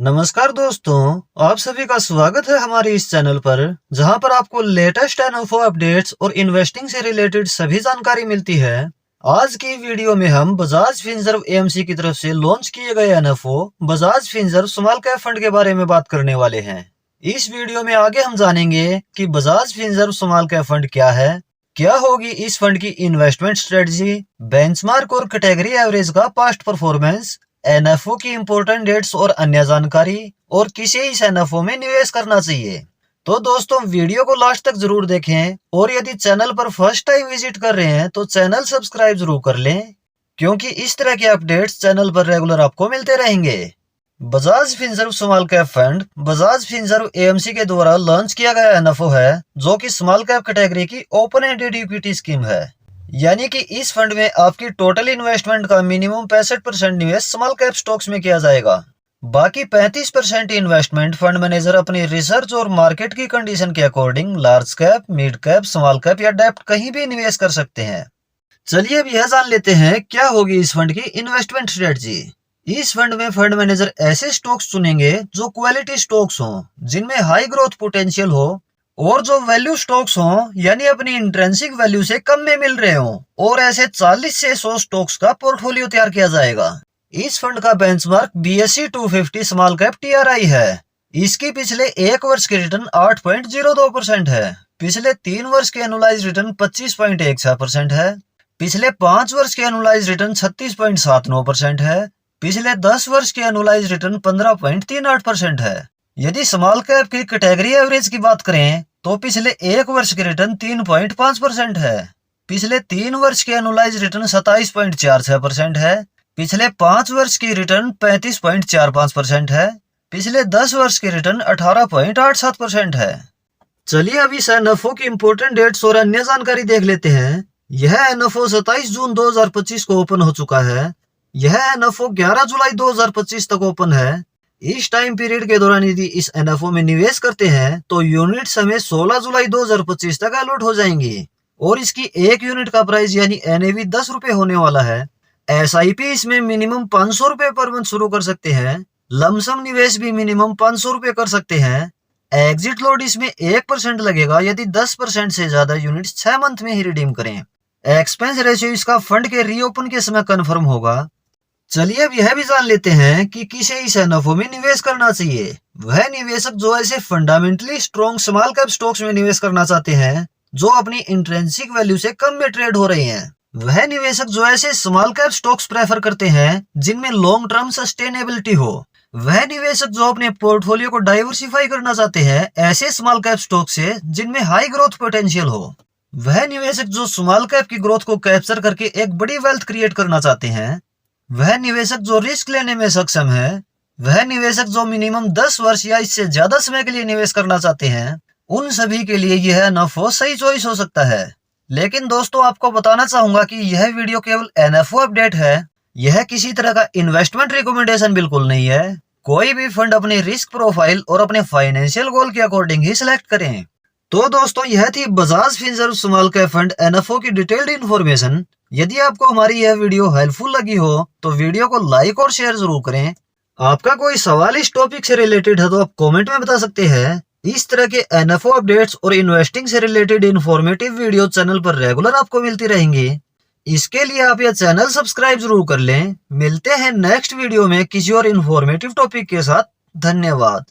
नमस्कार दोस्तों, आप सभी का स्वागत है हमारे इस चैनल पर, जहां पर आपको लेटेस्ट एनएफओ अपडेट्स और इन्वेस्टिंग से रिलेटेड सभी जानकारी मिलती है। आज की वीडियो में हम बजाज फिनसर्व एएमसी की तरफ से लॉन्च किए गए NFO Bajaj Finserv small cap fund के बारे में बात करने वाले हैं। इस वीडियो में आगे हम जानेंगे कि Bajaj Finserv small cap fund क्या है, क्या होगी इस फंड की इन्वेस्टमेंट स्ट्रेटजी, बेंचमार्क और कैटेगरी एवरेज का पास्ट परफॉर्मेंस, एनएफओ की इंपॉर्टेंट डेट्स और अन्य जानकारी, और किसे इस एनएफओ में निवेश करना चाहिए। तो दोस्तों, वीडियो को लास्ट तक जरूर देखें, और यदि चैनल पर फर्स्ट टाइम विजिट कर रहे हैं तो चैनल सब्सक्राइब जरूर कर लें, क्योंकि इस तरह के अपडेट्स चैनल पर रेगुलर आपको मिलते रहेंगे। Bajaj Finserv small cap fund Bajaj Finserv AMC के द्वारा लॉन्च किया गया एनएफओ है, जो कि स्मॉल कैप कैटेगरी की ओपन एंडेड इक्विटी स्कीम है। यानी कि इस फंड में आपकी टोटल इन्वेस्टमेंट का मिनिमम 65% निवेश स्मॉल कैप स्टॉक्स में किया जाएगा। बाकी 35% इन्वेस्टमेंट फंड मैनेजर अपनी रिसर्च और मार्केट की कंडीशन के according large cap, mid cap, small cap या डेप्ट कहीं भी निवेश कर सकते हैं। चलिए अब यह जान लेते हैं क्या होगी इस फंड की इन्वेस्टमेंट स्ट्रेटजी। इस फंड में फंड मैनेजर ऐसे स्टॉक्स चुनेंगे जो क्वालिटी स्टॉक्स हों, जिनमें हाई ग्रोथ पोटेंशियल हो, और जो वैल्यू स्टॉक्स हों, यानी अपनी इंट्रिंसिक वैल्यू से कम में मिल रहे हों, और ऐसे 40 से 100 स्टॉक्स का पोर्टफोलियो तैयार किया जाएगा। इस फंड का benchmark BSE 250 small cap TRI है। इसकी पिछले एक वर्ष की रिटर्न 8.02% है। पिछले 3 वर्ष के एनुअलाइज रिटर्न 25.16% है। पिछले 5 वर्ष के एनुअलाइज रिटर्न 36.79% है। पिछले 10 वर्ष के एनुअलाइज रिटर्न 15.38% है। यदि स्मॉल कैप की कैटेगरी एवरेज की बात करें तो पिछले 1 वर्ष की रिटर्न 3.5% है। पिछले 3 वर्ष के एनुअलाइज रिटर्न 27.46% है। पिछले 5 वर्ष की रिटर्न 35.45% है। पिछले 10 वर्ष की रिटर्न 18.87% है। चलिए अब इस एनएफओ की इंपोर्टेंट डेट्स और अन्य जानकारी देख लेते हैं। यह एनएफओ 27 जून 2025 को ओपन हो चुका है। यह एनएफओ 11 जुलाई 2025 तक ओपन है। इस टाइम पीरियड के दौरान यदि इस एनएफओ में निवेश करते हैं तो यूनिट्स हमें 16 जुलाई 2025 तक अलॉट हो जाएंगी, और इसकी 1 यूनिट का प्राइस यानी NAV 10 रुपए होने वाला है। SIP इसमें मिनिमम 500 रुपए पर मंथ शुरू कर सकते हैं। लमसम निवेश भी मिनिमम 500 रुपए कर सकते हैं। एग्जिट लोड इसमें 1% लगेगा यदि 10% से ज्यादा यूनिट्स 6 मंथ में ही रिडीम करें। एक्सपेंस रेशियो इसका फंड के रीओपन के समय कन्फर्म होगा। चलिए अब यह भी जान लेते हैं कि किसे इस एनएफओ में निवेश करना चाहिए। वह निवेशक जो ऐसे fundamentally strong small cap stocks में निवेश करना चाहते हैं जो अपनी इंट्रिंसिक वैल्यू से कम में ट्रेड हो रहे हैं। वह निवेशक जो ऐसे स्मॉल कैप स्टॉक्स प्रेफर करते हैं जिनमें लॉन्ग टर्म सस्टेनेबिलिटी हो। वह निवेशक जो अपने पोर्टफोलियो को डाइवर्सिफाई करना चाहते हैं ऐसे स्मॉल कैप स्टॉक से जिनमें हाई ग्रोथ पोटेंशियल हो। वह निवेशक जो स्मॉल कैप की ग्रोथ को कैप्चर करके एक बड़ी वेल्थ क्रिएट करना चाहते हैं। वह निवेशक जो रिस्क लेने में सक्षम है। वह निवेशक जो मिनिमम 10 वर्ष या इससे ज्यादा समय के लिए निवेश करना चाहते हैं। उन सभी के लिए यह एनएफओ सही चॉइस हो सकता है। लेकिन दोस्तों, आपको बताना चाहूंगा कि यह वीडियो केवल एनएफओ अपडेट है। यह किसी तरह का इन्वेस्टमेंट रिकमेंडेशन बिल्कुल नहीं है। कोई भी फंड अपने रिस्क प्रोफाइल और अपने फाइनेंशियल गोल के अकॉर्डिंग ही सिलेक्ट करें। तो दोस्तों, यह थी Bajaj Finserv small cap fund NFO की डिटेल्ड इन्फॉर्मेशन। यदि आपको हमारी यह वीडियो हेल्पफुल लगी हो तो वीडियो को लाइक और शेयर जरूर करें। आपका कोई सवाल इस टॉपिक से रिलेटेड है तो आप कमेंट में बता सकते हैं। इस तरह के एनएफओ अपडेट्स और इन्वेस्टिंग से रिलेटेड इन्फॉर्मेटिव वीडियो चैनल पर रेगुलर आपको मिलती रहेंगी। इसके लिए आप यह चैनल सब्सक्राइब जरूर कर लें। मिलते हैं नेक्स्ट वीडियो में किसी और इन्फॉर्मेटिव टॉपिक के साथ। धन्यवाद।